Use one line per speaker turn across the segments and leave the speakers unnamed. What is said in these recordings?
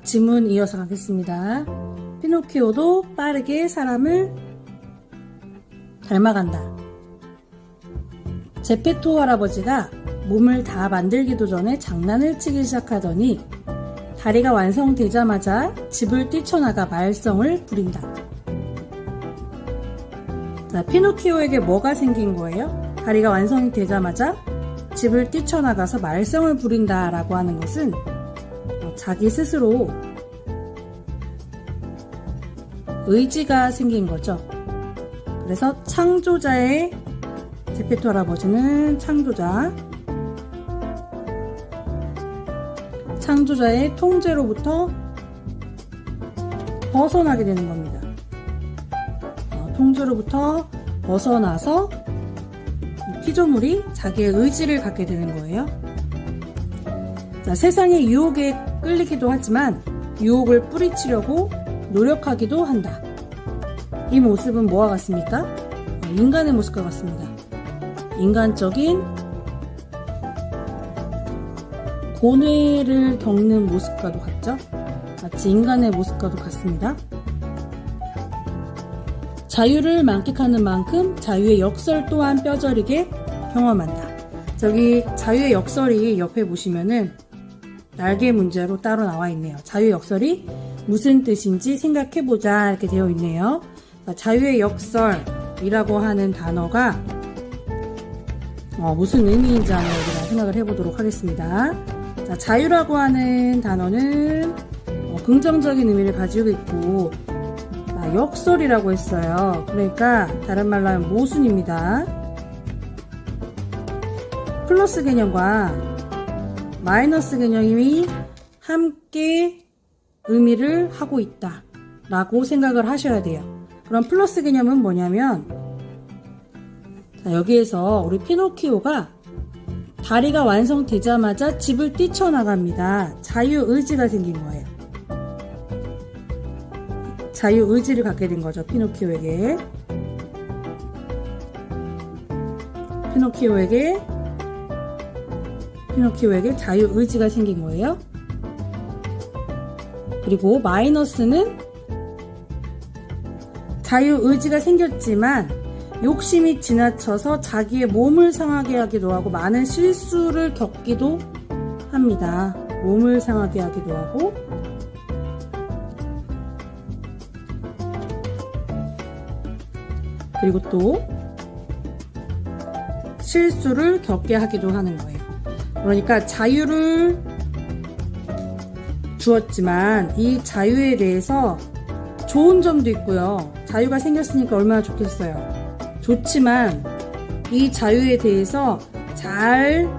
지문 이어서 가겠습니다. 피노키오도 빠르게 사람을 닮아간다. 제페토 할아버지가 몸을 다 만들기도 전에 장난을 치기 시작하더니 다리가 완성되자마자 집을 뛰쳐나가 말썽을 부린다. 자, 피노키오에게 뭐가 생긴 거예요? 다리가 완성이 되자마자 집을 뛰쳐나가서 말썽을 부린다 라고 하는 것은 자기 스스로 의지가 생긴 거죠. 그래서 창조자의 제페토 할아버지는 창조자의 통제로부터 벗어나게 되는 겁니다. 통제로부터 벗어나서 피조물이 자기의 의지를 갖게 되는 거예요. 자, 세상의 유혹에 끌리기도 하지만 유혹을 뿌리치려고 노력하기도 한다. 이 모습은 뭐와 같습니까? 인간의 모습과 같습니다. 인간적인 고뇌를 겪는 모습과도 같죠? 마치 인간의 모습과도 같습니다. 자유를 만끽하는 만큼 자유의 역설 또한 뼈저리게 경험한다. 저기 자유의 역설이 옆에 보시면은 날개 문제로 따로 나와 있네요. 자유의 역설이 무슨 뜻인지 생각해보자 이렇게 되어 있네요. 자유의 역설이라고 하는 단어가 무슨 의미인지 한번 우리가 생각을 해보도록 하겠습니다. 자, 자유라고 하는 단어는 긍정적인 의미를 가지고 있고 역설이라고 했어요. 그러니까 다른 말로 하면 모순입니다. 플러스 개념과 마이너스 개념이 함께 의미를 하고 있다 라고 생각을 하셔야 돼요. 그럼 플러스 개념은 뭐냐면 자, 여기에서 우리 피노키오가 다리가 완성되자마자 집을 뛰쳐나갑니다. 자유의지가 생긴 거예요. 자유의지를 갖게 된 거죠. 피노키오에게 자유의지가 생긴 거예요. 그리고 마이너스는 자유의지가 생겼지만 욕심이 지나쳐서 자기의 몸을 상하게 하기도 하고 많은 실수를 겪기도 합니다. 몸을 상하게 하기도 하고 그리고 또 실수를 겪게 하기도 하는 거예요. 그러니까 자유를 주었지만 이 자유에 대해서 좋은 점도 있고요. 자유가 생겼으니까 얼마나 좋겠어요. 좋지만 이 자유에 대해서 잘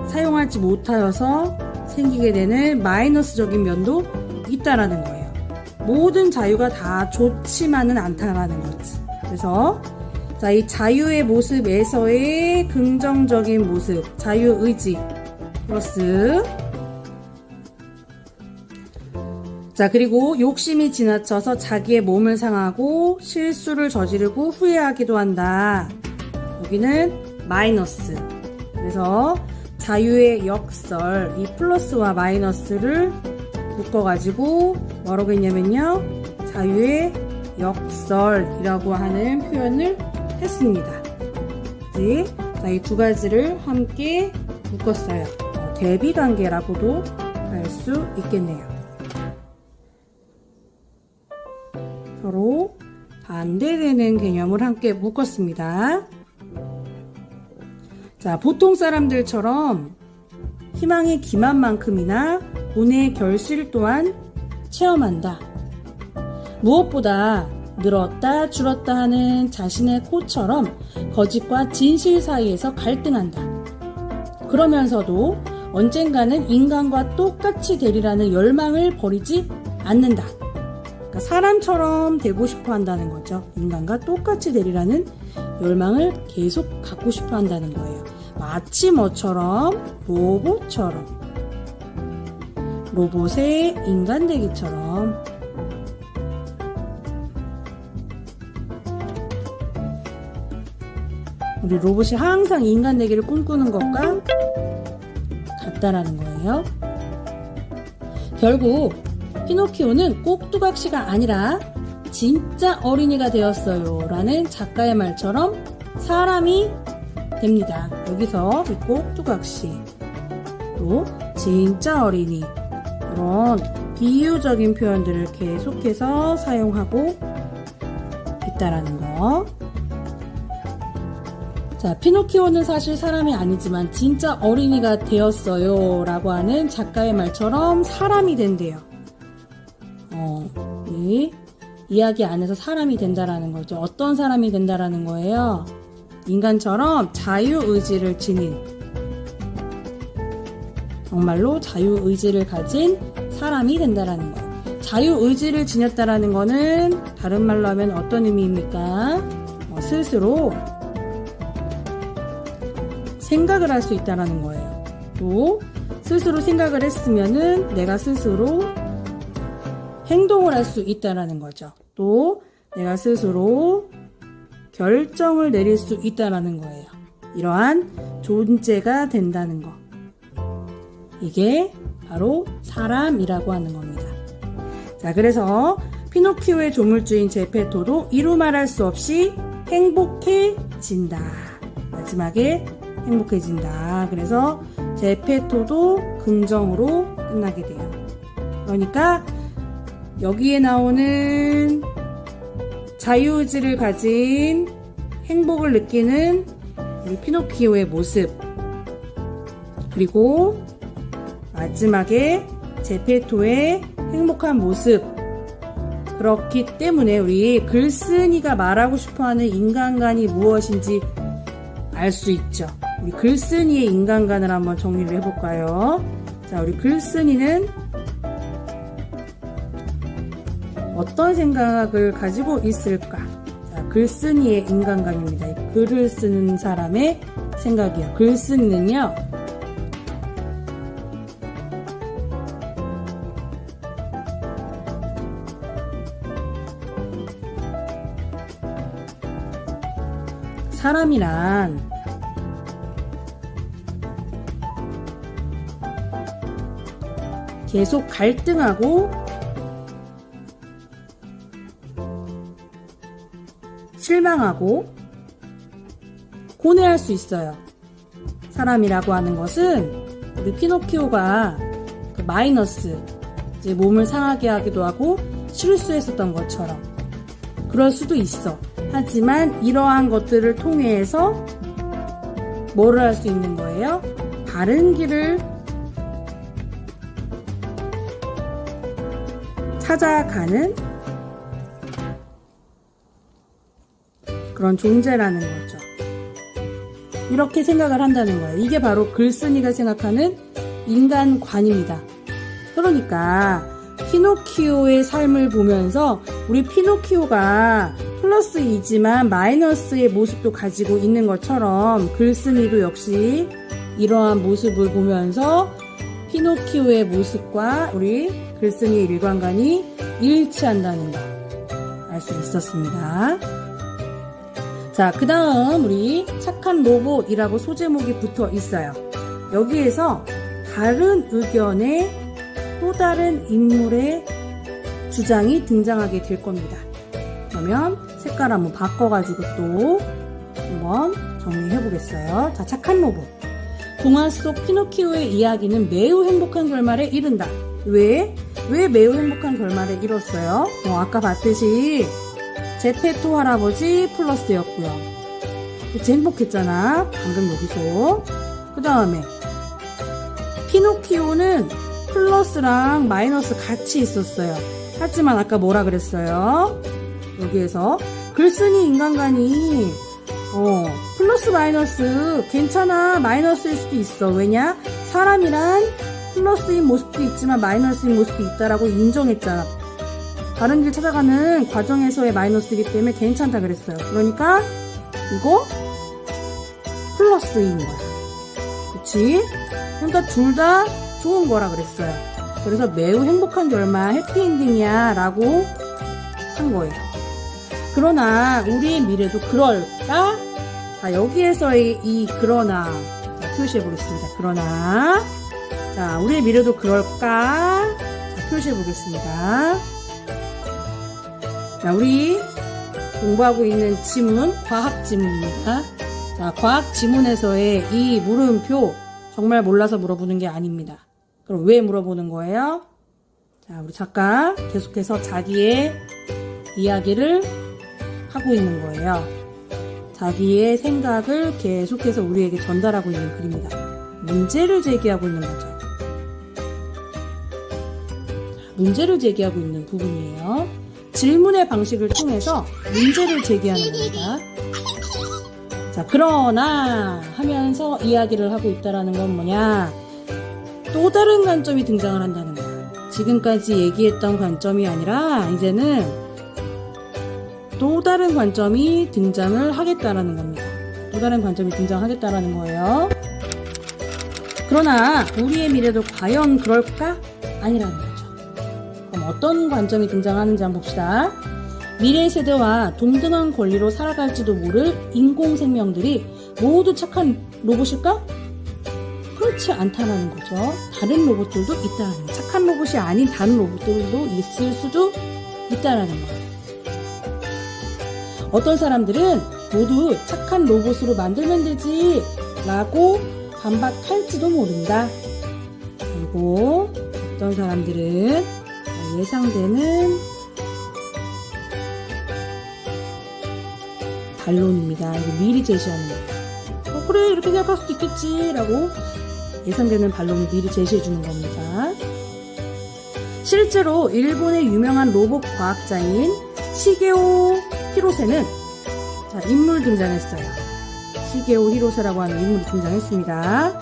사용하지 못하여서 생기게 되는 마이너스적인 면도 있다라는 거예요. 모든 자유가 다 좋지만은 않다라는 거지. 그래서 자, 이 자유의 모습에서의 긍정적인 모습, 자유의지 플러스 자, 그리고 욕심이 지나쳐서 자기의 몸을 상하고 실수를 저지르고 후회하기도 한다. 여기는 마이너스. 그래서 자유의 역설, 이 플러스와 마이너스를 묶어가지고 뭐라고 했냐면요. 자유의 역설이라고 하는 표현을 했습니다. 자, 이 두 가지를 함께 묶었어요. 대비관계라고도 할 수 있겠네요. 서로 반대되는 개념을 함께 묶었습니다. 자, 보통 사람들처럼 희망의 기만만큼이나 고뇌의 결실 또한 체험한다. 무엇보다 늘었다 줄었다 하는 자신의 코처럼 거짓과 진실 사이에서 갈등한다. 그러면서도 언젠가는 인간과 똑같이 되리라는 열망을 버리지 않는다. 그러니까 사람처럼 되고 싶어 한다는 거죠. 인간과 똑같이 되리라는 열망을 계속 갖고 싶어 한다는 거예요. 마치 뭐처럼? 로봇처럼. 로봇의 인간 되기처럼. 우리 로봇이 항상 인간 되기를 꿈꾸는 것과 같다라는 거예요. 결국 피노키오는 꼭두각시가 아니라 진짜 어린이가 되었어요 라는 작가의 말처럼 사람이 됩니다. 여기서 이 꼭두각시, 또 진짜 어린이, 이런 비유적인 표현들을 계속해서 사용하고 있다라는 거. 자, 피노키오는 사실 사람이 아니지만 진짜 어린이가 되었어요 라고 하는 작가의 말처럼 사람이 된대요. 이 이야기 안에서 사람이 된다라는 거죠. 어떤 사람이 된다라는 거예요? 인간처럼 자유의지를 지닌, 정말로 자유의지를 가진 사람이 된다라는 거예요. 자유의지를 지녔다라는 거는 다른 말로 하면 어떤 의미입니까? 스스로 생각을 할 수 있다라는 거예요. 또 스스로 생각을 했으면은 내가 스스로 행동을 할 수 있다라는 거죠. 또 내가 스스로 결정을 내릴 수 있다라는 거예요. 이러한 존재가 된다는 거. 이게 바로 사람이라고 하는 겁니다. 자, 그래서 피노키오의 조물주인 제페토도 이루 말할 수 없이 행복해진다. 마지막에 행복해진다. 그래서 제페토도 긍정으로 끝나게 돼요. 그러니까 여기에 나오는 자유의지를 가진 행복을 느끼는 우리 피노키오의 모습, 그리고 마지막에 제페토의 행복한 모습, 그렇기 때문에 우리 글쓴이가 말하고 싶어하는 인간관이 무엇인지 알 수 있죠. 우리 글쓴이의 인간관을 한번 정리를 해볼까요? 자, 우리 글쓴이는 어떤 생각을 가지고 있을까? 자, 글쓴이의 인간관입니다. 글을 쓰는 사람의 생각이에요. 글쓴이는요, 사람이란 계속 갈등하고 실망하고 고뇌할 수 있어요. 사람이라고 하는 것은 우리 피노키오가 그 마이너스, 이제 몸을 상하게 하기도 하고 실수했었던 것처럼 그럴 수도 있어. 하지만 이러한 것들을 통해서 뭐를 할 수 있는 거예요? 바른 길을 찾아가는 그런 존재라는 거죠. 이렇게 생각을 한다는 거예요. 이게 바로 글쓴이가 생각하는 인간관입니다. 그러니까 피노키오의 삶을 보면서 우리 피노키오가 플러스이지만 마이너스의 모습도 가지고 있는 것처럼 글쓴이도 역시 이러한 모습을 보면서 피노키오의 모습과 우리 글쓴이의 일관관이 일치한다는 거 알 수 있었습니다. 자, 그 다음 우리 착한 로봇이라고 소제목이 붙어 있어요. 여기에서 다른 의견의 또 다른 인물의 주장이 등장하게 될 겁니다. 그러면 색깔 한번 바꿔가지고 또 한번 정리해 보겠어요. 자, 착한 로봇. 동화 속 피노키오의 이야기는 매우 행복한 결말에 이른다. 왜 매우 행복한 결말에 이뤘어요? 아까 봤듯이 제페토 할아버지 플러스였고요. 그치, 행복했잖아. 방금 여기서. 그 다음에 피노키오는 플러스랑 마이너스 같이 있었어요. 하지만 아까 뭐라 그랬어요? 여기에서 글쓴이 인간관이 플러스 마이너스 괜찮아, 마이너스일 수도 있어. 왜냐? 사람이란 플러스인 모습도 있지만 마이너스인 모습도 있다라고 인정했잖아. 다른 길 찾아가는 과정에서의 마이너스이기 때문에 괜찮다 그랬어요. 그러니까 이거 플러스인 거야. 그치? 그러니까 둘 다 좋은 거라 그랬어요. 그래서 매우 행복한 결말, 해피엔딩이야 라고 한 거예요. 그러나 우리의 미래도 그럴까? 자, 여기에서의 이 그러나, 자, 표시해 보겠습니다. 그러나, 자, 우리의 미래도 그럴까? 자, 표시해 보겠습니다. 자, 우리 공부하고 있는 지문, 과학 지문입니다. 자, 과학 지문에서의 이 물음표 정말 몰라서 물어보는 게 아닙니다. 그럼 왜 물어보는 거예요? 자, 우리 작가 계속해서 자기의 이야기를 하고 있는 거예요. 자기의 생각을 계속해서 우리에게 전달하고 있는 글입니다. 문제를 제기하고 있는 거죠. 문제를 제기하고 있는 부분이에요. 질문의 방식을 통해서 문제를 제기하는 겁니다. 자, 그러나 하면서 이야기를 하고 있다라는 건 뭐냐? 또 다른 관점이 등장을 한다는 거야. 지금까지 얘기했던 관점이 아니라 이제는 또 다른 관점이 등장을 하겠다라는 겁니다. 또 다른 관점이 등장하겠다라는 거예요. 그러나 우리의 미래도 과연 그럴까? 아니라는 거죠. 그럼 어떤 관점이 등장하는지 한번 봅시다. 미래 세대와 동등한 권리로 살아갈지도 모를 인공생명들이 모두 착한 로봇일까? 그렇지 않다는 거죠. 다른 로봇들도 있다는 거예요. 착한 로봇이 아닌 다른 로봇들도 있을 수도 있다는 거예요. 어떤 사람들은 모두 착한 로봇으로 만들면 되지 라고 반박할지도 모른다. 그리고 어떤 사람들은 예상되는 반론입니다. 이거 미리 제시하는 거예요. 그래, 이렇게 생각할 수도 있겠지 라고 예상되는 반론을 미리 제시해 주는 겁니다. 실제로 일본의 유명한 로봇 과학자인 시게오 히로세는 자, 인물 등장했어요. 시게오 히로세라고 하는 인물이 등장했습니다.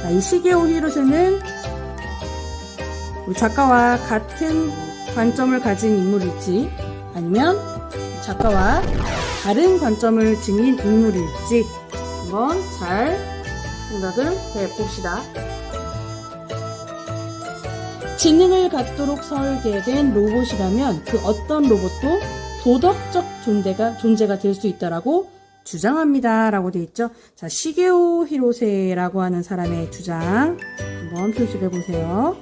자, 이 시게오 히로세는 우리 작가와 같은 관점을 가진 인물일지 아니면 작가와 다른 관점을 지닌 인물일지 한번 잘 생각을 해봅시다. 지능을 갖도록 설계된 로봇이라면 그 어떤 로봇도 도덕적 존재가 될 수 있다라고 주장합니다. 라고 되어 있죠. 자, 시게오 히로세라고 하는 사람의 주장 한번 표시를 해보세요.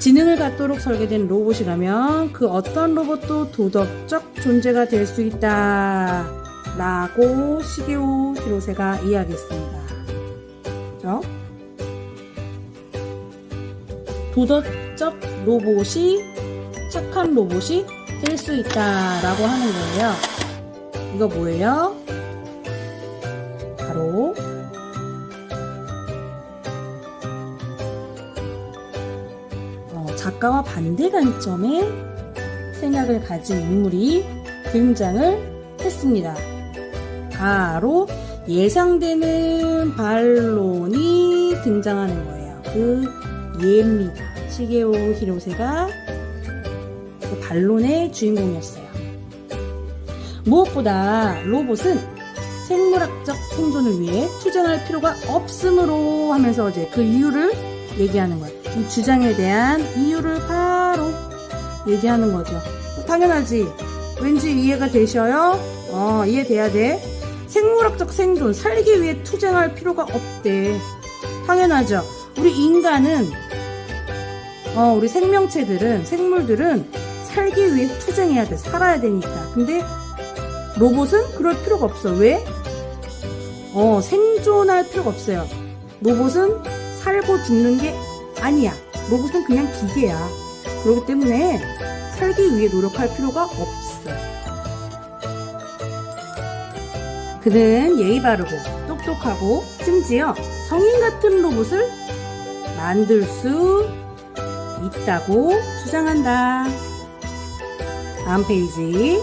지능을 갖도록 설계된 로봇이라면 그 어떤 로봇도 도덕적 존재가 될 수 있다. 라고 시게오 히로세가 이야기했습니다. 그렇죠? 도덕적 로봇이 착한 로봇이 될 수 있다라고 하는 거예요. 이거 뭐예요? 바로 작가와 반대 관점의 생각을 가진 인물이 등장을 했습니다. 바로 예상되는 반론이 등장하는 거예요. 그 예입니다. 시게오 히로세가 그 반론의 주인공이었어요. 무엇보다 로봇은 생물학적 생존을 위해 투쟁할 필요가 없으므로 하면서 이제 그 이유를 얘기하는 거예요. 이 주장에 대한 이유를 바로 얘기하는 거죠. 당연하지. 왠지 이해가 되셔요? 이해돼야 돼. 생물학적 생존, 살기 위해 투쟁할 필요가 없대. 당연하죠. 우리 인간은, 우리 생물들은 살기 위해 투쟁해야 돼. 살아야 되니까. 근데 로봇은 그럴 필요가 없어. 왜? 생존할 필요가 없어요. 로봇은 살고 죽는 게 아니야. 로봇은 그냥 기계야. 그렇기 때문에 살기 위해 노력할 필요가 없어. 그는 예의 바르고 똑똑하고 심지어 성인 같은 로봇을 만들 수 있다고 주장한다. 다음 페이지.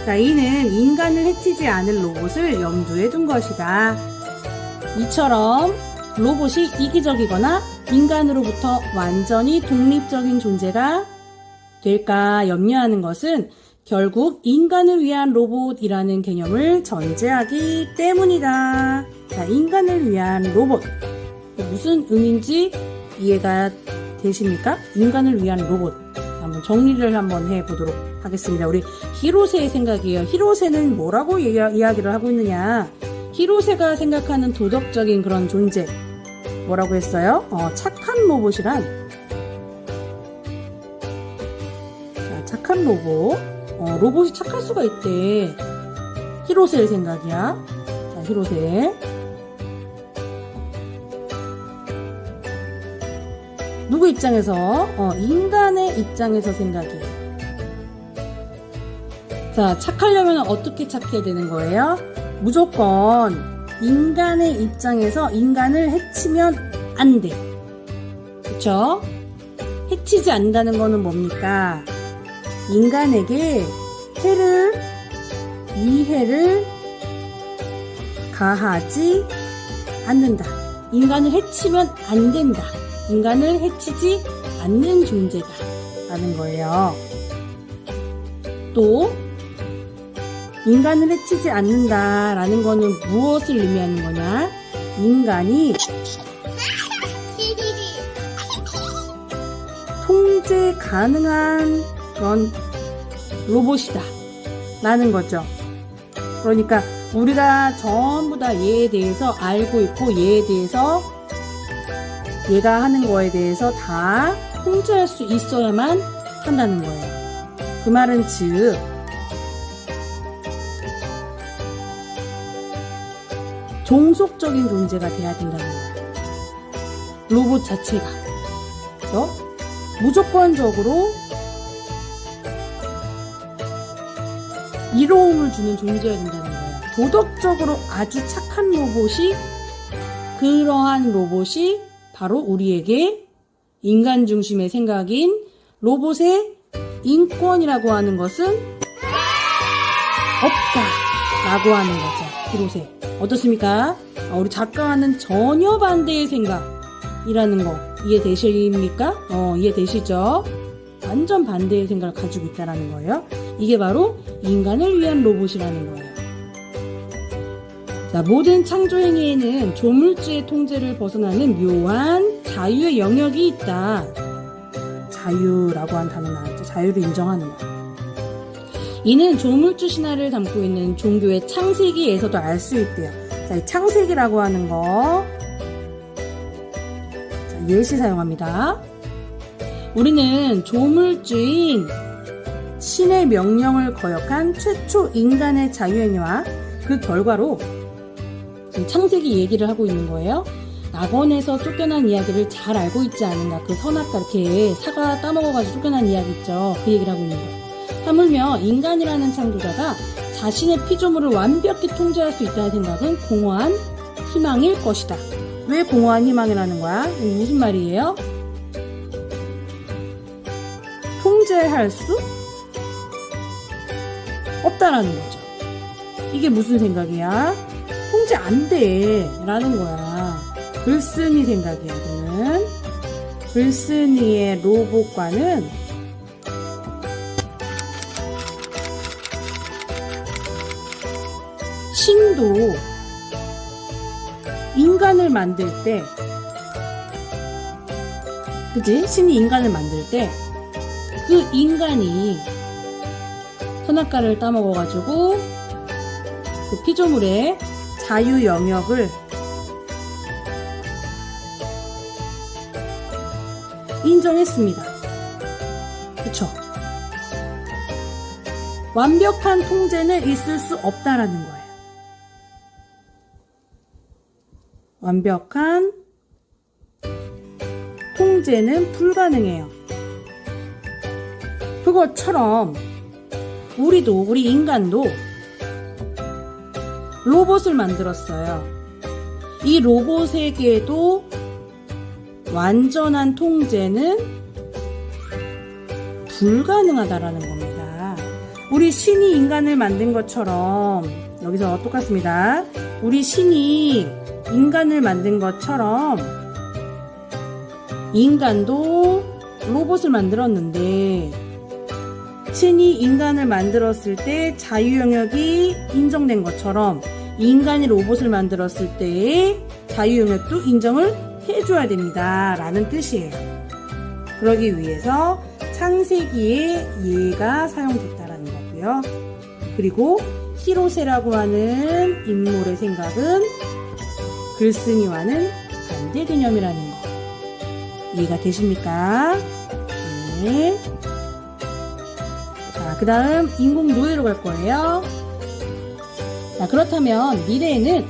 자, 이는 인간을 해치지 않을 로봇을 염두에 둔 것이다. 이처럼 로봇이 이기적이거나 인간으로부터 완전히 독립적인 존재가 될까 염려하는 것은 결국 인간을 위한 로봇이라는 개념을 전제하기 때문이다. 자, 인간을 위한 로봇. 무슨 의미인지 이해가 되십니까? 인간을 위한 로봇. 한번 정리를 한번 해보도록 하겠습니다. 우리 히로세의 생각이에요. 히로세는 뭐라고 이야기를 하고 있느냐? 히로세가 생각하는 도덕적인 그런 존재. 뭐라고 했어요? 착한 로봇이란 로봇. 로봇이 착할 수가 있대. 히로셀 생각이야. 자, 히로셀. 누구 입장에서? 인간의 입장에서 생각이에요. 자, 착하려면 어떻게 착해야 되는 거예요? 무조건 인간의 입장에서 인간을 해치면 안 돼. 그쵸? 해치지 않는다는 거는 뭡니까? 인간에게 위해를 가하지 않는다. 인간을 해치면 안 된다. 인간을 해치지 않는 존재다. 라는 거예요. 또 인간을 해치지 않는다 라는 거는 무엇을 의미하는 거냐? 인간이 통제 가능한 그런 로봇이다 라는 거죠. 그러니까 우리가 전부 다 얘에 대해서 알고 있고 얘에 대해서 얘가 하는 거에 대해서 다 통제할 수 있어야만 한다는 거예요. 그 말은 즉 종속적인 존재가 돼야 된다는 거예요. 로봇 자체가. 그래서 무조건적으로 이로움을 주는 존재가 된다는 거예요. 도덕적으로 아주 착한 로봇이, 그러한 로봇이 바로 우리에게 인간 중심의 생각인 로봇의 인권이라고 하는 것은 없다라고 하는 거죠. 히로세. 어떻습니까? 우리 작가와는 전혀 반대의 생각이라는 거 이해되십니까? 이해되시죠? 완전 반대의 생각을 가지고 있다는 거예요. 이게 바로 인간을 위한 로봇이라는 거예요. 자, 모든 창조 행위에는 조물주의 통제를 벗어나는 묘한 자유의 영역이 있다. 자유라고 한 단어 나왔죠. 자유를 인정하는 거. 이는 조물주 신화를 담고 있는 종교의 창세기에서도 알 수 있대요. 자, 이 창세기라고 하는 거. 자, 예시 사용합니다. 우리는 조물주인 신의 명령을 거역한 최초 인간의 자유행위와 그 결과로 지금 창세기 얘기를 하고 있는 거예요. 낙원에서 쫓겨난 이야기를 잘 알고 있지 않은가. 그 선악과 이렇게 사과 따먹어가지고 쫓겨난 이야기 있죠. 그 얘기를 하고 있는 거예요. 하물며 인간이라는 창조자가 자신의 피조물을 완벽히 통제할 수 있다는 생각은 공허한 희망일 것이다. 왜 공허한 희망이라는 거야? 이게 무슨 말이에요? 통제할 수 없다라는 거죠. 이게 무슨 생각이야? 통제 안 돼 라는 거야. 글쓴이 생각이야. 이거는 글쓴이의 로봇과는 신도 인간을 만들 때, 그치? 신이 인간을 만들 때 그 인간이 선악과를 따먹어가지고 그 피조물의 자유 영역을 인정했습니다. 그쵸? 완벽한 통제는 있을 수 없다라는 거예요. 완벽한 통제는 불가능해요. 그것처럼 우리 인간도 로봇을 만들었어요. 이 로봇에게도 완전한 통제는 불가능하다라는 겁니다. 우리 신이 인간을 만든 것처럼, 여기서 똑같습니다. 우리 신이 인간을 만든 것처럼 인간도 로봇을 만들었는데, 신이 인간을 만들었을 때 자유 영역이 인정된 것처럼 인간이 로봇을 만들었을 때의 자유 영역도 인정을 해줘야 됩니다 라는 뜻이에요. 그러기 위해서 창세기에 예가 사용됐다라는 거고요. 그리고 히로세라고 하는 인물의 생각은 글쓴이와는 반대 개념이라는 거 이해가 되십니까? 네. 자, 그 다음 인공노예로 갈 거예요. 자, 그렇다면 미래에는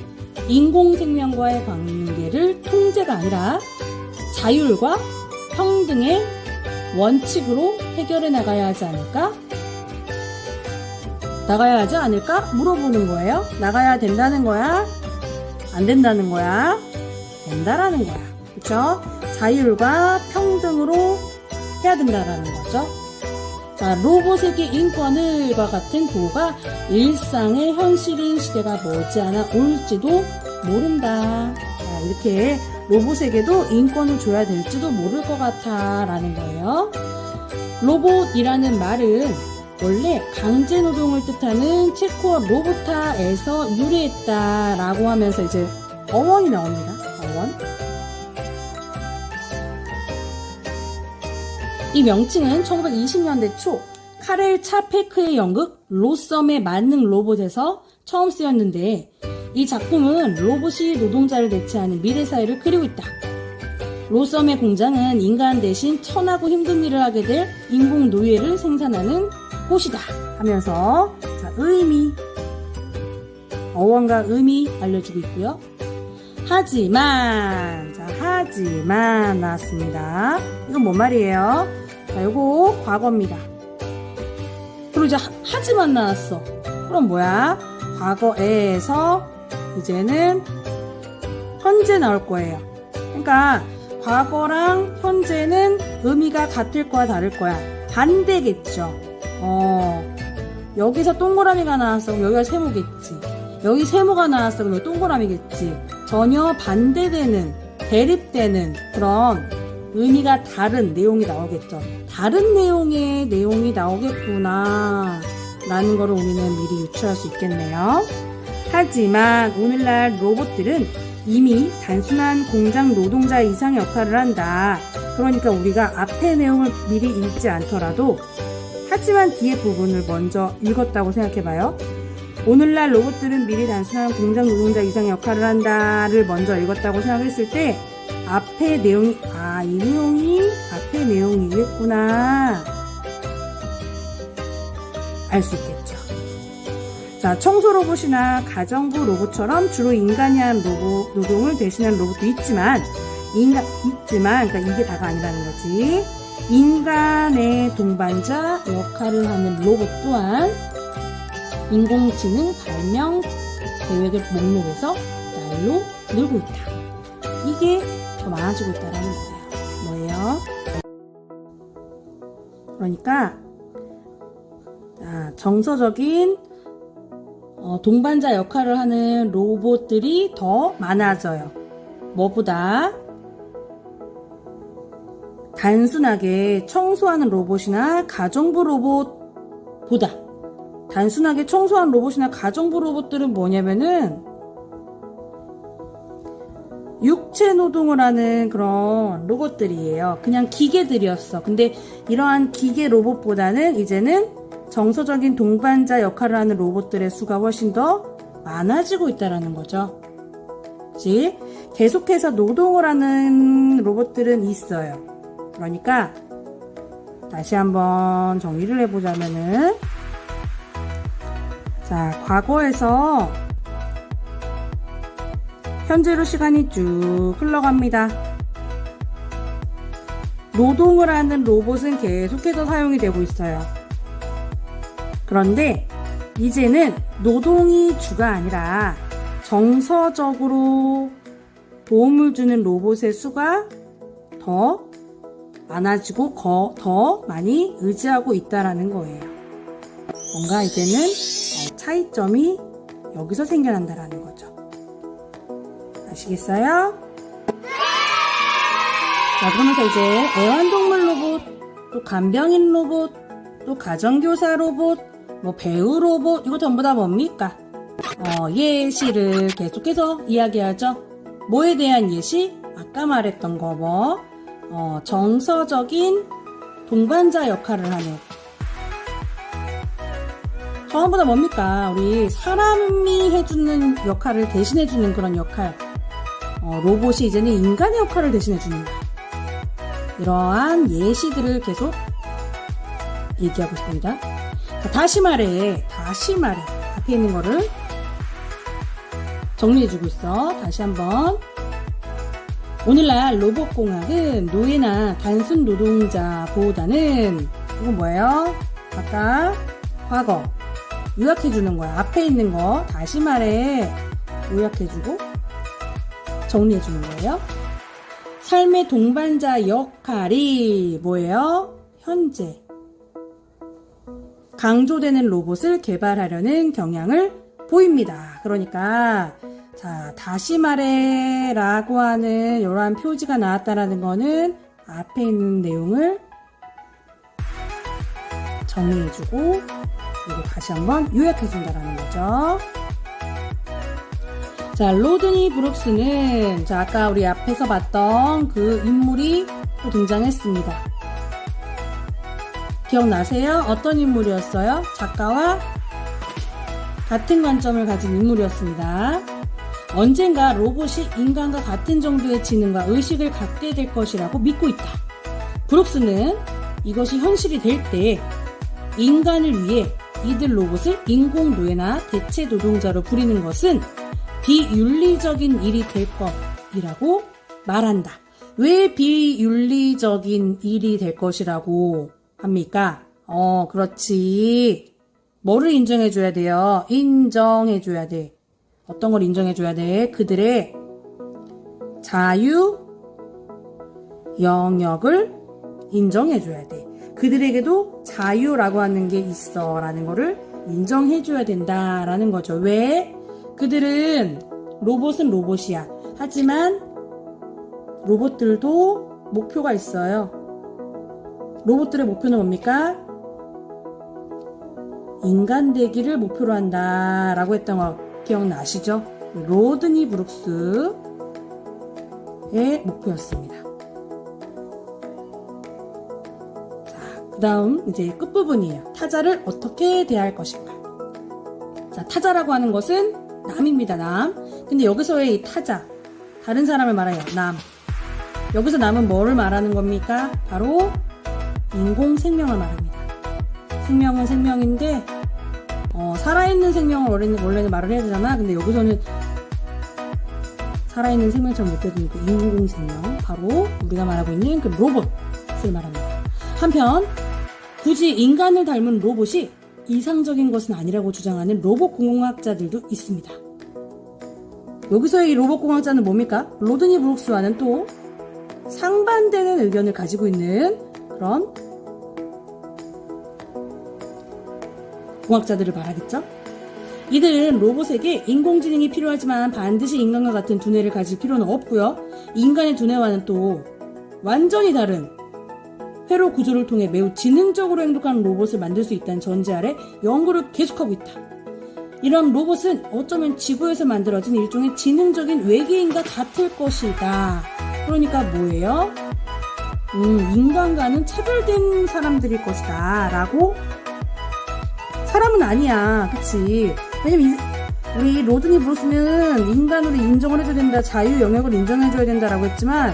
인공생명과의 관계를 통제가 아니라 자율과 평등의 원칙으로 해결해 나가야 하지 않을까? 나가야 하지 않을까? 물어보는 거예요. 나가야 된다는 거야? 안 된다는 거야? 된다라는 거야. 그쵸? 자율과 평등으로 해야 된다라는 거죠. 자, 로봇에게 인권을과 같은 구호가 일상의 현실인 시대가 머지않아 올지도 모른다. 자, 이렇게 로봇에게도 인권을 줘야 될지도 모를 것 같아 라는 거예요. 로봇이라는 말은 원래 강제노동을 뜻하는 체코 로보타에서 유래했다라고 하면서 이제 어원이 나옵니다. 어원. 이 명칭은 1920년대 초 카렐 차페크의 연극 로썸의 만능 로봇에서 처음 쓰였는데 이 작품은 로봇이 노동자를 대체하는 미래사회를 그리고 있다. 로썸의 공장은 인간 대신 천하고 힘든 일을 하게 될 인공 노예를 생산하는 곳이다 하면서 자, 의미, 어원과 의미 알려주고 있고요. 하지만 나왔습니다. 이건 뭔 말이에요? 자, 요거 과거입니다. 그리고 이제 하지만 나왔어. 그럼 뭐야? 과거에서 이제는 현재 나올 거예요. 그러니까 과거랑 현재는 의미가 같을 거야, 다를 거야? 반대겠죠. 여기서 동그라미가 나왔어. 그럼 여기가 세모겠지. 여기 세모가 나왔어. 그럼 여기 동그라미겠지. 전혀 반대되는, 대립되는 그런 의미가 다른 내용이 나오겠죠. 다른 내용의 내용이 나오겠구나 라는 거를 우리는 미리 유추할 수 있겠네요. 하지만 오늘날 로봇들은 이미 단순한 공장 노동자 이상의 역할을 한다. 그러니까 우리가 앞의 내용을 미리 읽지 않더라도 하지만 뒤에 부분을 먼저 읽었다고 생각해봐요. 오늘날 로봇들은 미리 단순한 공장 노동자 이상의 역할을 한다를 먼저 읽었다고 생각했을 때 앞의 내용이 이 내용이 앞의 내용이겠구나 알 수 있겠죠. 자, 청소 로봇이나 가정부 로봇처럼 주로 인간이 한 노동을 대신하는 로봇도 있지만 그러니까 이게 다가 아니라는 거지. 인간의 동반자 역할을 하는 로봇 또한 인공지능 발명 계획의 목록에서 날로 늘고 있다. 이게 더 많아지고 있다는 거예요. 뭐예요? 그러니까 정서적인 동반자 역할을 하는 로봇들이 더 많아져요. 뭐보다? 단순하게 청소하는 로봇이나 가정부 로봇보다 단순하게 청소하는 로봇이나 가정부 로봇들은 뭐냐면은 육체 노동을 하는 그런 로봇들이에요. 그냥 기계들이었어. 근데 이러한 기계 로봇보다는 이제는 정서적인 동반자 역할을 하는 로봇들의 수가 훨씬 더 많아지고 있다는 거죠. 그치? 계속해서 노동을 하는 로봇들은 있어요. 그러니까 다시 한번 정리를 해보자면은 자, 과거에서 현재로 시간이 쭉 흘러갑니다. 노동을 하는 로봇은 계속해서 사용이 되고 있어요. 그런데 이제는 노동이 주가 아니라 정서적으로 도움을 주는 로봇의 수가 더 많아지고 더 많이 의지하고 있다라는 거예요. 뭔가 이제는 차이점이 여기서 생겨난다라는 거죠. 아시겠어요? 자, 그러면서 이제 애완동물 로봇, 또 간병인 로봇, 또 가정교사 로봇, 뭐 배우 로봇, 이거 전부 다 뭡니까? 예시를 계속해서 이야기하죠. 뭐에 대한 예시? 아까 말했던 거 정서적인 동반자 역할을 하는. 전부 다 뭡니까? 우리 사람이 해주는 역할을 대신해주는 그런 역할. 로봇이 이제는 인간의 역할을 대신해주는 거야. 이러한 예시들을 계속 얘기하고 있습니다. 자, 다시 말해. 앞에 있는 거를 정리해주고 있어. 다시 한번. 오늘날 로봇공학은 노예나 단순 노동자보다는 이건 뭐예요? 아까 과거 요약해주는 거야. 앞에 있는 거 다시 말해 요약해주고 정리해주는 거예요. 삶의 동반자 역할이 뭐예요? 현재 강조되는 로봇을 개발하려는 경향을 보입니다. 그러니까 자, 다시 말해 라고 하는 이러한 표지가 나왔다라는 거는 앞에 있는 내용을 정리해주고 그리고 다시 한번 요약해준다라는 거죠. 자, 로드니 브룩스는 자, 아까 우리 앞에서 봤던 그 인물이 또 등장했습니다. 기억나세요? 어떤 인물이었어요? 작가와 같은 관점을 가진 인물이었습니다. 언젠가 로봇이 인간과 같은 정도의 지능과 의식을 갖게 될 것이라고 믿고 있다. 브룩스는 이것이 현실이 될 때 인간을 위해 이들 로봇을 인공노예나 대체 노동자로 부리는 것은 비윤리적인 일이 될 것이라고 말한다. 왜 비윤리적인 일이 될 것이라고 합니까? 그렇지. 뭐를 인정해줘야 돼요? 인정해줘야 돼. 어떤 걸 인정해줘야 돼? 그들의 자유 영역을 인정해줘야 돼. 그들에게도 자유라고 하는 게 있어 라는 거를 인정해줘야 된다라는 거죠. 왜? 그들은 로봇은 로봇이야. 하지만 로봇들도 목표가 있어요. 로봇들의 목표는 뭡니까? 인간 되기를 목표로 한다라고 했던 거 기억나시죠? 로드니 브룩스의 목표였습니다. 자, 그 다음 이제 끝부분이에요. 타자를 어떻게 대할 것인가. 자, 타자라고 하는 것은 남입니다. 남. 근데 여기서의 이 타자, 다른 사람을 말해요. 남. 여기서 남은 뭐를 말하는 겁니까? 바로 인공생명을 말합니다. 생명은 생명인데 살아있는 생명을 원래는 말을 해야 되잖아. 근데 여기서는 살아있는 생명처럼 느껴지는 그 인공생명, 바로 우리가 말하고 있는 그 로봇을 말합니다. 한편 굳이 인간을 닮은 로봇이 이상적인 것은 아니라고 주장하는 로봇공학자들도 있습니다. 여기서의 이 로봇공학자는 뭡니까? 로드니 브룩스와는 또 상반되는 의견을 가지고 있는 그런 공학자들을 말하겠죠? 이들은 로봇에게 인공지능이 필요하지만 반드시 인간과 같은 두뇌를 가질 필요는 없고요. 인간의 두뇌와는 또 완전히 다른 회로 구조를 통해 매우 지능적으로 행동하는 로봇을 만들 수 있다는 전제 아래 연구를 계속하고 있다. 이런 로봇은 어쩌면 지구에서 만들어진 일종의 지능적인 외계인과 같을 것이다. 그러니까 뭐예요? 인간과는 차별된 사람들일 것이다 라고. 사람은 아니야, 그치? 왜냐면 우리 로드니 브룩스는 인간으로 인정을 해줘야 된다, 자유 영역을 인정해줘야 된다라고 했지만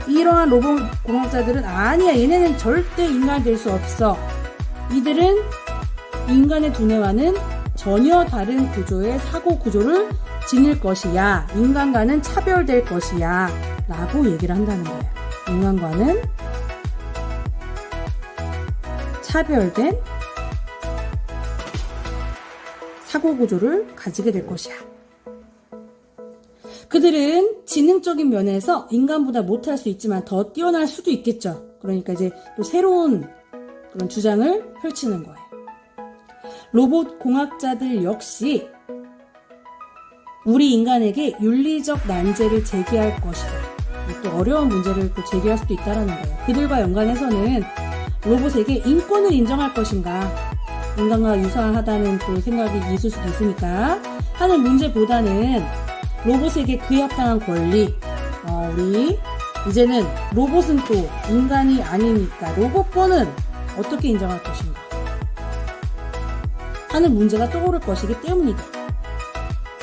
이러한 로봇 공학자들은 아니야, 얘네는 절대 인간이 될 수 없어. 이들은 인간의 두뇌와는 전혀 다른 구조의 사고 구조를 지닐 것이야. 인간과는 차별될 것이야 라고 얘기를 한다는 거야. 인간과는 차별된 사고 구조를 가지게 될 것이야. 그들은 지능적인 면에서 인간보다 못할 수 있지만 더 뛰어날 수도 있겠죠. 그러니까 이제 또 새로운 그런 주장을 펼치는 거예요. 로봇 공학자들 역시 우리 인간에게 윤리적 난제를 제기할 것이다. 또 어려운 문제를 또 제기할 수도 있다는 거예요. 그들과 연관해서는 로봇에게 인권을 인정할 것인가, 인간과 유사하다는 또 생각이 있을 수도 있으니까 하는 문제보다는 로봇에게 그에 합당한 권리, 우리 이제는 로봇은 또 인간이 아니니까 로봇권은 어떻게 인정할 것인가 하는 문제가 떠오를 것이기 때문이다.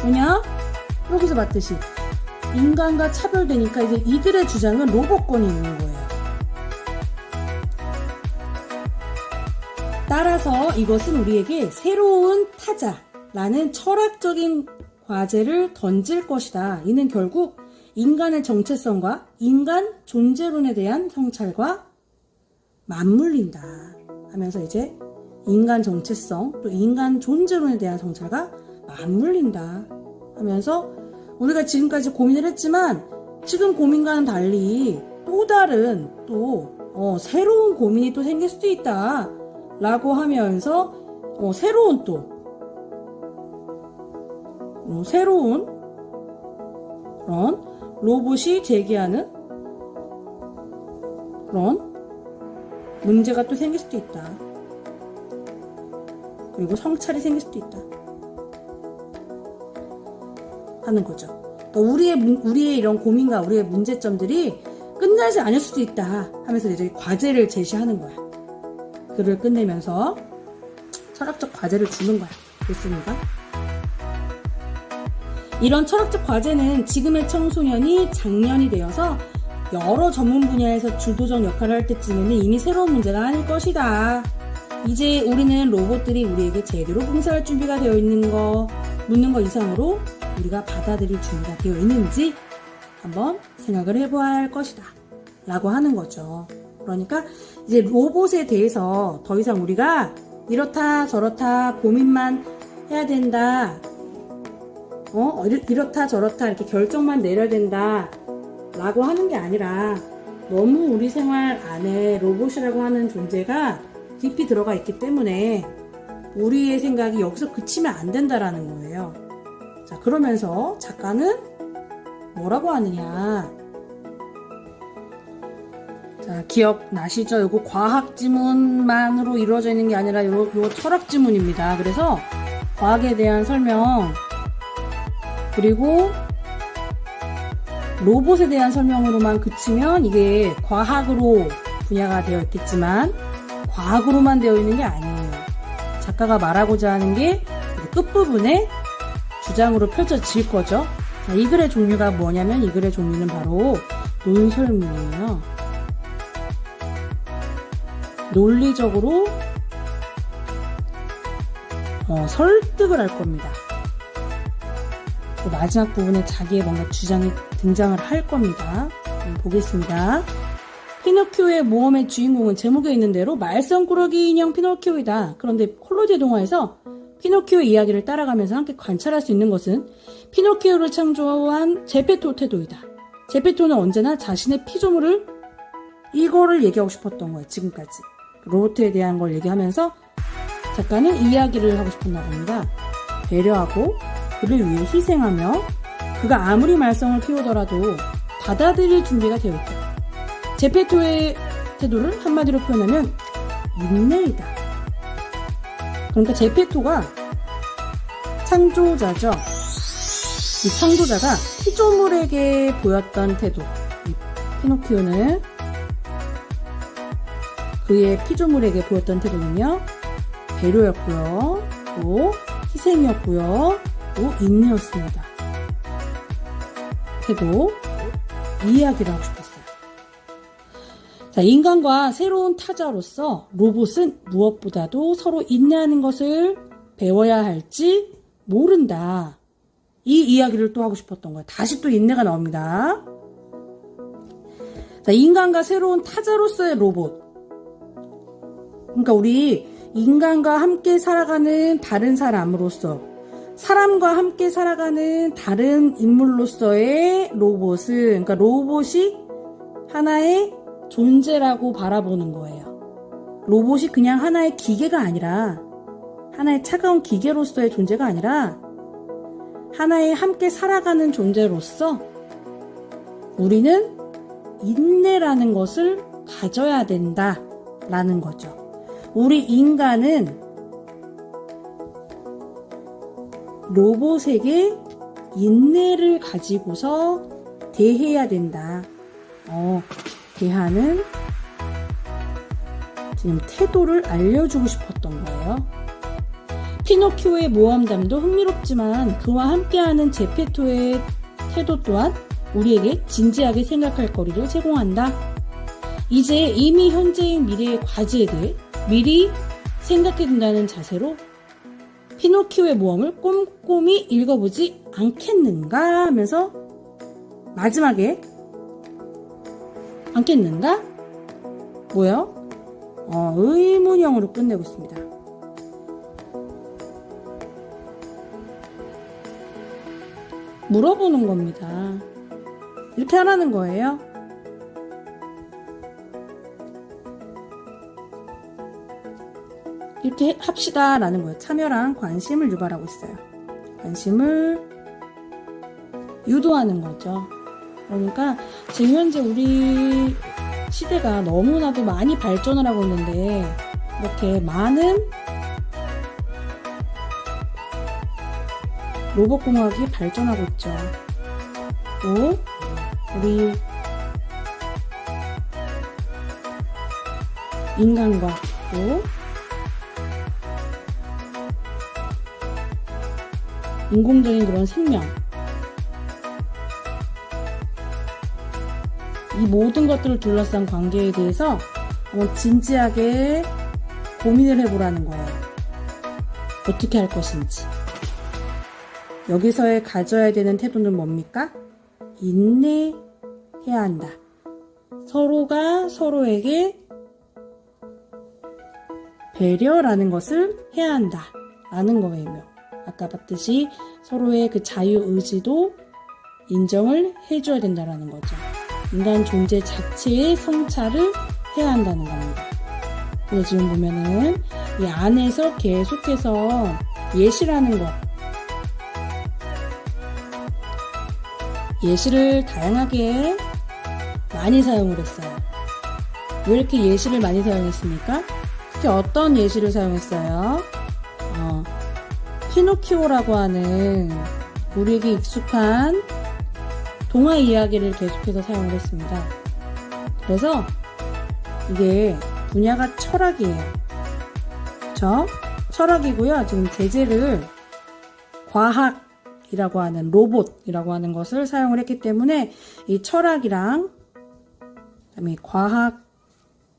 뭐냐? 여기서 봤듯이 인간과 차별되니까 이제 이들의 주장은 로봇권이 있는 거예요. 따라서 이것은 우리에게 새로운 타자라는 철학적인 과제를 던질 것이다. 이는 결국 인간의 정체성과 인간 존재론에 대한 성찰과 맞물린다 하면서 이제 인간 정체성 또 인간 존재론에 대한 성찰과 맞물린다 하면서 우리가 지금까지 고민을 했지만 지금 고민과는 달리 또 다른 새로운 고민이 또 생길 수도 있다 라고 하면서 새로운 그런 로봇이 제기하는 그런 문제가 또 생길 수도 있다. 그리고 성찰이 생길 수도 있다. 하는 거죠. 우리의 이런 고민과 우리의 문제점들이 끝나지 않을 수도 있다 하면서 이제 과제를 제시하는 거야. 글을 끝내면서 철학적 과제를 주는 거야. 됐습니까? 이런 철학적 과제는 지금의 청소년이 장년이 되어서 여러 전문 분야에서 주도적 역할을 할 때쯤에는 이미 새로운 문제가 아닐 것이다. 이제 우리는 로봇들이 우리에게 제대로 봉사할 준비가 되어 있는 거, 묻는 거 이상으로 우리가 받아들일 준비가 되어 있는지 한번 생각을 해봐야 할 것이다. 라고 하는 거죠. 그러니까 이제 로봇에 대해서 더 이상 우리가 이렇다 저렇다 고민만 해야 된다. 이렇다 저렇다 이렇게 결정만 내려야 된다. 라고 하는 게 아니라 너무 우리 생활 안에 로봇이라고 하는 존재가 깊이 들어가 있기 때문에 우리의 생각이 여기서 그치면 안 된다라는 거예요. 자, 그러면서 작가는 뭐라고 하느냐. 자, 기억나시죠? 이거 과학 지문만으로 이루어져 있는 게 아니라 요 철학 지문입니다. 그래서 과학에 대한 설명 그리고 로봇에 대한 설명으로만 그치면 이게 과학으로 분야가 되어 있겠지만 과학으로만 되어 있는 게 아니에요. 작가가 말하고자 하는 게 끝부분에 주장으로 펼쳐질 거죠. 자, 이 글의 종류가 뭐냐면 이 글의 종류는 바로 논설문이에요. 논리적으로 설득을 할 겁니다. 마지막 부분에 자기의 뭔가 주장이 등장을 할 겁니다. 보겠습니다. 피노키오의 모험의 주인공은 제목에 있는 대로 말썽꾸러기 인형 피노키오이다. 그런데 콜로디의 동화에서 피노키오의 이야기를 따라가면서 함께 관찰할 수 있는 것은 피노키오를 창조한 제페토 태도이다. 제페토는 언제나 자신의 피조물을 이거를 얘기하고 싶었던 거예요. 지금까지. 로봇에 대한 걸 얘기하면서 작가는 이야기를 하고 싶었나 봅니다. 배려하고 그를 위해 희생하며 그가 아무리 말썽을 피우더라도 받아들일 준비가 되어 있다. 제페토의 태도를 한마디로 표현하면 인내이다. 그러니까 제페토가 창조자죠. 이 창조자가 피조물에게 보였던 태도. 이 피노키오는 그의 피조물에게 보였던 태도는요. 배려였고요. 또 희생이었고요. 또 인내였습니다. 태도, 이야기를 하고 싶었어요. 자, 인간과 새로운 타자로서 로봇은 무엇보다도 서로 인내하는 것을 배워야 할지 모른다. 이 이야기를 또 하고 싶었던 거예요. 다시 또 인내가 나옵니다. 자, 인간과 새로운 타자로서의 로봇. 그러니까 우리 인간과 함께 살아가는 다른 사람으로서 사람과 함께 살아가는 다른 인물로서의 로봇은 그러니까 로봇이 하나의 존재라고 바라보는 거예요. 로봇이 그냥 하나의 기계가 아니라 하나의 차가운 기계로서의 존재가 아니라 하나의 함께 살아가는 존재로서 우리는 인내라는 것을 가져야 된다라는 거죠. 우리 인간은 로봇에게 인내를 가지고서 대해야 된다. 대하는 지금 태도를 알려주고 싶었던 거예요. 피노키오의 모험담도 흥미롭지만 그와 함께하는 제페토의 태도 또한 우리에게 진지하게 생각할 거리를 제공한다. 이제 이미 현재인 미래의 과제에 대해 미리 생각해둔다는 자세로 피노키오의 모험을 꼼꼼히 읽어보지 않겠는가 하면서 마지막에 않겠는가? 뭐요? 의문형으로 끝내고 있습니다. 물어보는 겁니다. 이렇게 하라는 거예요. 이렇게 합시다 라는 거예요. 참여랑 관심을 유발하고 있어요. 관심을 유도하는 거죠. 그러니까 지금 현재 우리 시대가 너무나도 많이 발전을 하고 있는데 이렇게 많은 로봇공학이 발전하고 있죠. 또 우리 인간과 또 인공적인 그런 생명, 이 모든 것들을 둘러싼 관계에 대해서 한번 진지하게 고민을 해보라는 거예요. 어떻게 할 것인지. 여기서의 가져야 되는 태도는 뭡니까? 인내해야 한다. 서로가 서로에게 배려라는 것을 해야 한다. 라는 거예요. 아까 봤듯이 서로의 그 자유의지도 인정을 해줘야 된다는 거죠. 인간 존재 자체의 성찰을 해야 한다는 겁니다. 그래서 지금 보면은 이 안에서 계속해서 예시라는 것, 예시를 다양하게 많이 사용을 했어요. 왜 이렇게 예시를 많이 사용했습니까? 특히 어떤 예시를 사용했어요? 피노키오라고 하는 우리에게 익숙한 동화 이야기를 계속해서 사용을 했습니다. 그래서 이게 분야가 철학이에요. 그쵸? 철학이고요. 지금 제재를 과학이라고 하는 로봇이라고 하는 것을 사용을 했기 때문에 이 철학이랑 그다음에 과학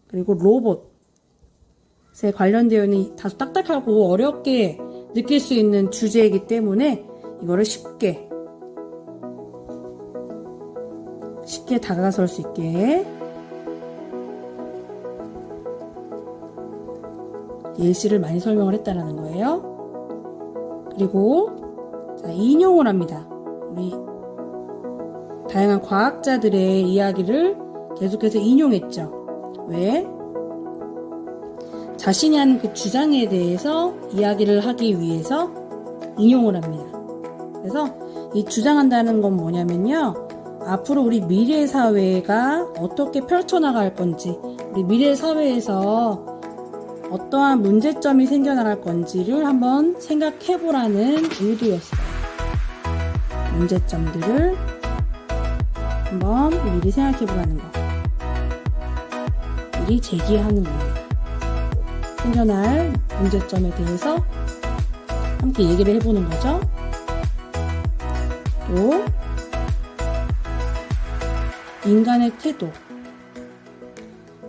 그리고 로봇에 관련되어 있는 다소 딱딱하고 어렵게 느낄 수 있는 주제이기 때문에 이거를 쉽게 다가설 수 있게 예시를 많이 설명을 했다라는 거예요. 그리고 자, 인용을 합니다. 우리 다양한 과학자들의 이야기를 계속해서 인용했죠. 왜? 자신이 하는 그 주장에 대해서 이야기를 하기 위해서 인용을 합니다. 그래서 이 주장한다는 건 뭐냐면요. 앞으로 우리 미래 사회가 어떻게 펼쳐나갈 건지, 우리 미래 사회에서 어떠한 문제점이 생겨나갈 건지를 한번 생각해보라는 의도였어요. 문제점들을 한번 미리 생각해보라는 거. 미리 제기하는 겁니다. 생겨날 문제점에 대해서 함께 얘기를 해보는 거죠. 또 인간의 태도,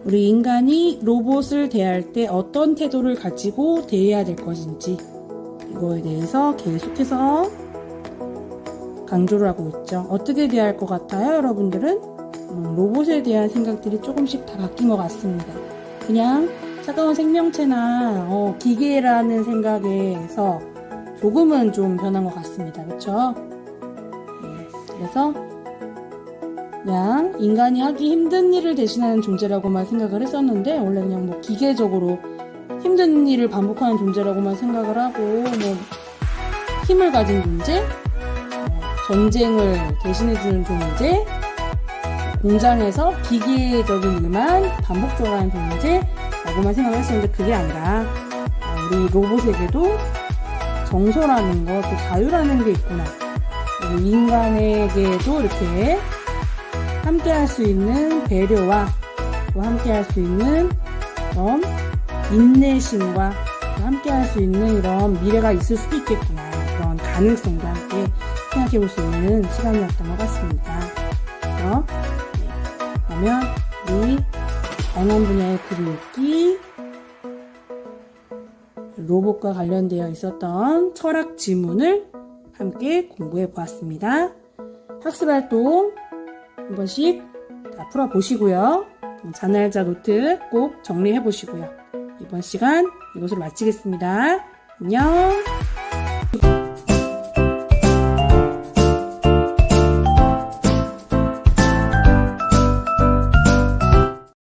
우리 인간이 로봇을 대할 때 어떤 태도를 가지고 대해야 될 것인지 이거에 대해서 계속해서 강조를 하고 있죠. 어떻게 대할 것 같아요, 여러분들은? 로봇에 대한 생각들이 조금씩 다 바뀐 것 같습니다. 그냥 차가운 생명체나 기계라는 생각에서 조금은 좀 변한 것 같습니다. 그렇죠? 그래서 그냥 인간이 하기 힘든 일을 대신하는 존재라고만 생각을 했었는데 원래 그냥 뭐 기계적으로 힘든 일을 반복하는 존재라고만 생각을 하고 뭐 힘을 가진 존재, 전쟁을 대신해주는 존재, 공장에서 기계적인 일만 반복적으로 하는 존재라고만 생각을 했었는데 그게 아니라 우리 로봇에게도 정서라는 것, 또 자유라는 게 있구나. 그리고 인간에게도 이렇게 함께 할 수 있는 배려와 또 함께 할 수 있는 그런 인내심과 또 함께 할 수 있는 이런 미래가 있을 수도 있겠구나. 그런 가능성도 함께 생각해 볼 수 있는 시간이었던 것 같습니다. 그러면 우리 다양한 분야의 글 읽기 로봇과 관련되어 있었던 철학 지문을 함께 공부해 보았습니다. 학습활동 한 번씩 다 풀어보시고요. 자날자 노트 꼭 정리해 보시고요. 이번 시간 이것으로 마치겠습니다. 안녕!